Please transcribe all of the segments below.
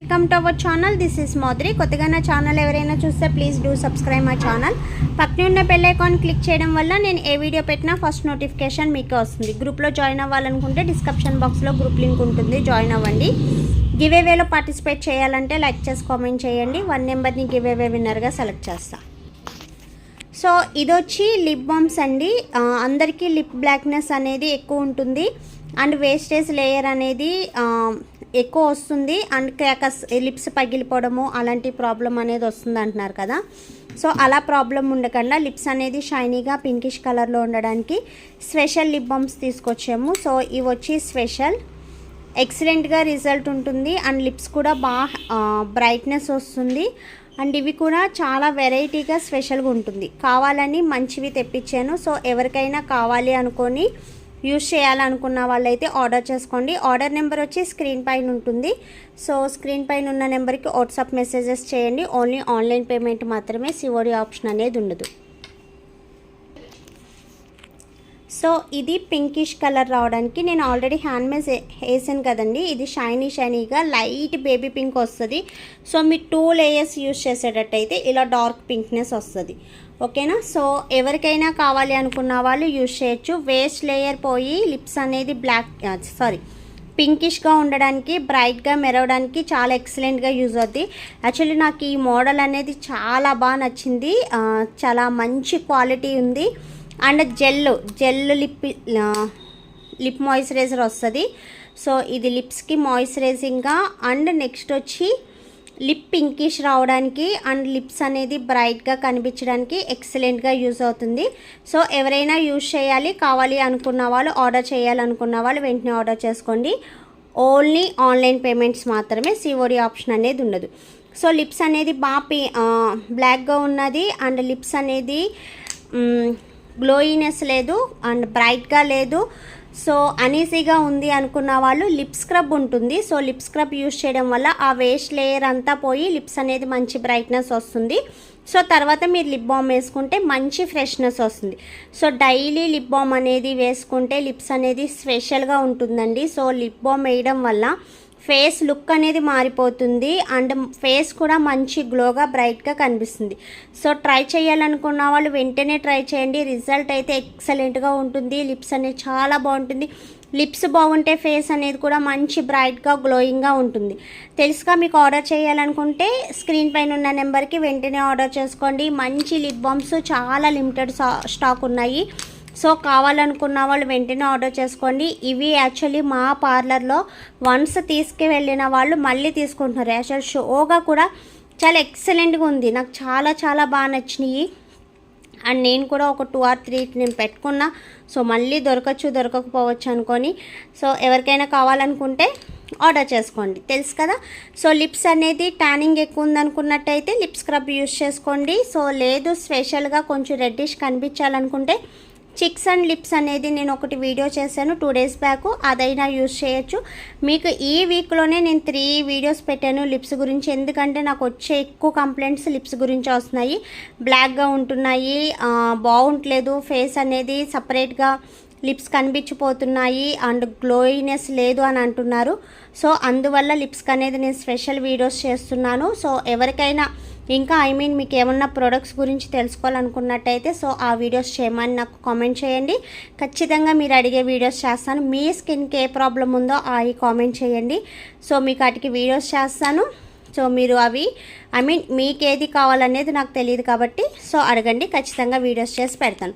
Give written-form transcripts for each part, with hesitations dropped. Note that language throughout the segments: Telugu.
Welcome to our channel. This is మోద్రి. కొత్తగా నా ఛానల్ ఎవరైనా చూస్తే please do subscribe my channel. పక్కనే ఉన్న బెల్ ఐకాన్ క్లిక్ చేయడం వల్ల నేను ఏ వీడియో పెట్టినా ఫస్ట్ నోటిఫికేషన్ మీకే వస్తుంది. గ్రూప్లో జాయిన్ అవ్వాలనుకుంటే డిస్క్రిప్షన్ బాక్స్లో గ్రూప్ లింక్ ఉంటుంది, జాయిన్ అవ్వండి. గివ్ అవేలో పార్టిసిపేట్ చేయాలంటే లైక్ చేసి కామెంట్ చేయండి. 1 నెంబర్ని గివ్ అవే విన్నర్గా సెలెక్ట్ చేస్తా. సో ఇది వచ్చి లిప్ బామ్స్ అండి. అందరికీ లిప్ బ్లాక్నెస్ అనేది ఎక్కువ ఉంటుంది అండ్ వేస్టేజ్ లేయర్ అనేది ఎక్కువ వస్తుంది అండ్ క్రాకర్స్, లిప్స్ పగిలిపోవడము అలాంటి ప్రాబ్లం అనేది వస్తుంది అంటున్నారు కదా. సో అలా ప్రాబ్లం ఉండకుండా లిప్స్ అనేది షైనీగా పింకిష్ కలర్లో ఉండడానికి స్పెషల్ లిప్ బామ్స్ తీసుకొచ్చాము. సో ఇవి వచ్చి స్పెషల్, ఎక్సలెంట్గా రిజల్ట్ ఉంటుంది అండ్ లిప్స్ కూడా బాగా బ్రైట్నెస్ వస్తుంది అండ్ ఇవి కూడా చాలా వెరైటీగా స్పెషల్గా ఉంటుంది. కావాలని మంచివి తెప్పించాను. సో ఎవరికైనా కావాలి అనుకొని యూజ్ చేయాలనుకున్న వాళ్ళైతే ఆర్డర్ చేసుకోండి. ఆర్డర్ నెంబర్ వచ్చి స్క్రీన్ పైన ఉంటుంది. సో స్క్రీన్ పైన ఉన్న నెంబర్కి వాట్సాప్ మెసేజెస్ చేయండి. ఓన్లీ ఆన్లైన్ పేమెంట్ మాత్రమే, సిఓడి ఆప్షన్ అనేది ఉండదు. సో ఇది పింకిష్ కలర్ రావడానికి నేను ఆల్రెడీ హ్యాండ్ మేడ్ వేసాను కదండి. ఇది షైనీగా లైట్ బేబీ పింక్ వస్తుంది. సో మీరు 2 లేయర్స్ యూజ్ చేసేటట్టయితే ఇలా డార్క్ పింక్నెస్ వస్తుంది. ఓకేనా. సో ఎవరికైనా కావాలి అనుకున్న వాళ్ళు యూజ్ చేయొచ్చు. వేస్ట్ లేయర్ పోయి లిప్స్ అనేది పింకిష్గా ఉండడానికి, బ్రైట్గా మెరవడానికి చాలా ఎక్సలెంట్గా యూజ్ అవుతుంది. యాక్చువల్లీ నాకు ఈ మోడల్ అనేది చాలా బాగా నచ్చింది. చాలా మంచి క్వాలిటీ ఉంది అండ్ జెల్ లిప్ మాయిశ్చరైజర్ వస్తుంది. సో ఇది లిప్స్కి మాయిశ్చరైజింగ్గా అండ్ నెక్స్ట్ వచ్చి లిప్ పింకిష్ రావడానికి అండ్ లిప్స్ అనేది బ్రైట్గా కనిపించడానికి ఎక్సలెంట్గా యూజ్ అవుతుంది. సో ఎవరైనా యూజ్ కావాలి అనుకున్న వాళ్ళు, ఆర్డర్ చేయాలనుకున్న వాళ్ళు వెంటనే ఆర్డర్ చేసుకోండి. ఓన్లీ ఆన్లైన్ పేమెంట్స్ మాత్రమే, సిఓడి ఆప్షన్ అనేది ఉండదు. సో లిప్స్ అనేది బాగా బ్లాక్గా ఉన్నది అండ్ లిప్స్ అనేది గ్లోయినెస్ లేదు అండ్ బ్రైట్గా లేదు. సో అనీజీగా ఉంది అనుకున్న వాళ్ళు లిప్ స్క్రబ్ ఉంటుంది. సో లిప్ స్క్రబ్ యూజ్ చేయడం వల్ల ఆ వేస్ట్ లేయర్ అంతా పోయి లిప్స్ అనేది మంచి బ్రైట్నెస్ వస్తుంది. సో తర్వాత మీరు లిప్ బామ్ వేసుకుంటే మంచి ఫ్రెష్నెస్ వస్తుంది. సో డైలీ లిప్ బామ్ అనేది వేసుకుంటే లిప్స్ అనేది స్పెషల్గా ఉంటుందండి. సో లిప్ బామ్ వేయడం వల్ల ఫేస్ లుక్ అనేది మారిపోతుంది అండ్ ఫేస్ కూడా మంచి గ్లోగా బ్రైట్గా కనిపిస్తుంది. సో ట్రై చేయాలనుకున్న వాళ్ళు వెంటనే ట్రై చేయండి. రిజల్ట్ అయితే ఎక్సలెంట్గా ఉంటుంది. లిప్స్ అనేది చాలా బాగుంటుంది. లిప్స్ బాగుంటే ఫేస్ అనేది కూడా మంచి బ్రైట్గా గ్లోయింగ్గా ఉంటుంది. తెలుసుగా. మీకు ఆర్డర్ చేయాలనుకుంటే స్క్రీన్ పైన ఉన్న నెంబర్కి వెంటనే ఆర్డర్ చేసుకోండి. మంచి లిప్ బామ్స్ చాలా లిమిటెడ్ స్టాక్ ఉన్నాయి. సో కావాలనుకున్న వాళ్ళు వెంటనే ఆర్డర్ చేసుకోండి. ఇవి యాక్చువల్లీ మా పార్లర్లో వన్స్ తీసుకువెళ్ళిన వాళ్ళు మళ్ళీ తీసుకుంటున్నారు. యాక్చువల్ షోగా కూడా చాలా ఎక్సలెంట్గా ఉంది. నాకు చాలా బాగా నచ్చినాయి అండ్ నేను కూడా ఒక 2 or 3 నేను పెట్టుకున్నా. సో మళ్ళీ దొరకకపోవచ్చు అనుకొని, సో ఎవరికైనా కావాలనుకుంటే ఆర్డర్ చేసుకోండి. తెలుసు కదా. సో లిప్స్ అనేది ట్యానింగ్ ఎక్కువ ఉందనుకున్నట్టయితే లిప్ స్క్రబ్ యూజ్ చేసుకోండి. సో లేదు స్పెషల్గా కొంచెం రెడ్డిష్ కనిపించాలనుకుంటే చిక్స్ అండ్ లిప్స్ అనేది నేను ఒకటి వీడియో చేశాను 2 days బ్యాక్, అదైనా యూజ్ చేయొచ్చు. మీకు ఈ వీక్లోనే నేను 3 వీడియోస్ పెట్టాను లిప్స్ గురించి. ఎందుకంటే నాకు వచ్చే ఎక్కువ కంప్లైంట్స్ లిప్స్ గురించి వస్తున్నాయి. బ్లాక్గా ఉంటున్నాయి, బాగుంటలేదు, ఫేస్ అనేది సపరేట్గా లిప్స్ కనిపించిపోతున్నాయి అండ్ గ్లోయినెస్ లేదు అని అంటున్నారు. సో అందువల్ల లిప్స్కి అనేది నేను స్పెషల్ వీడియోస్ చేస్తున్నాను. సో ఎవరికైనా ఇంకా మీకు ఏమన్నా ప్రొడక్ట్స్ గురించి తెలుసుకోవాలనుకున్నట్టయితే సో ఆ వీడియోస్ చేయమని నాకు కామెంట్ చేయండి. ఖచ్చితంగా మీరు అడిగే వీడియోస్ చేస్తాను. మీ స్కిన్కి ఏ ప్రాబ్లం ఉందో అవి కామెంట్ చేయండి. సో మీకు వాటికి వీడియోస్ చేస్తాను. సో మీరు అవి మీకు ఏది కావాలనేది నాకు తెలియదు కాబట్టి సో అడగండి, ఖచ్చితంగా వీడియోస్ చేసి పెడతాను.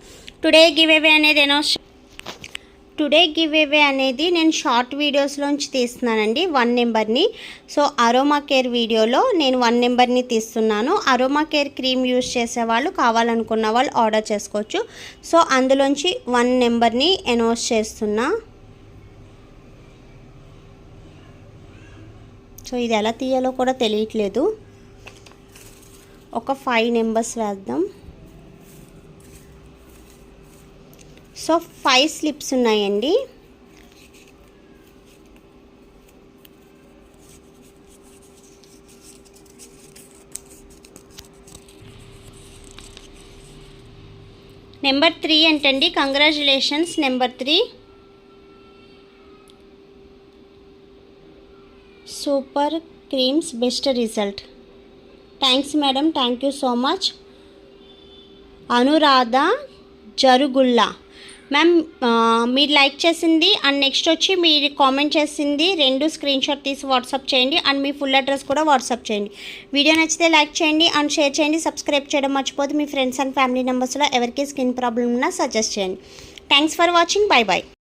టుడే గివ్ అవే అనేది నేను షార్ట్ వీడియోస్లోంచి తీస్తున్నానండి 1 నెంబర్ని. సో అరోమా కేర్ వీడియోలో నేను 1 నెంబర్ని తీస్తున్నాను. అరోమా కేర్ క్రీమ్ యూజ్ చేసేవాళ్ళు కావాలనుకున్న వాళ్ళు ఆర్డర్ చేసుకోవచ్చు. సో అందులోంచి 1 నెంబర్ని అనౌన్స్ చేస్తున్నా. సో ఇది ఎలా తీయాలో కూడా తెలియట్లేదు. ఒక 5 నెంబర్స్ వేద్దాం. సో 5 స్లిప్స్ ఉన్నాయండి. నెంబర్ 3 అంటండి. Congratulations number 3. Super creams best result. Thanks madam, thank you so much. Anuradha జరుగుల్లా మ్యామ్, మీరు లైక్ చేసింది అండ్ నెక్స్ట్ వచ్చి మీరు కామెంట్ చేసింది 2 స్క్రీన్ షాట్ తీసి వాట్సాప్ చేయండి అండ్ మీ ఫుల్ అడ్రస్ కూడా వాట్సాప్ చేయండి. వీడియో నచ్చితే లైక్ చేయండి అండ్ షేర్ చేయండి. సబ్స్క్రైబ్ చేయడం మర్చిపోతే మీ ఫ్రెండ్స్ అండ్ ఫ్యామిలీ మెంబర్స్లో ఎవరికి స్కిన్ ప్రాబ్లం ఉన్నా సజెస్ట్ చేయండి. Thanks for watching. Bye bye.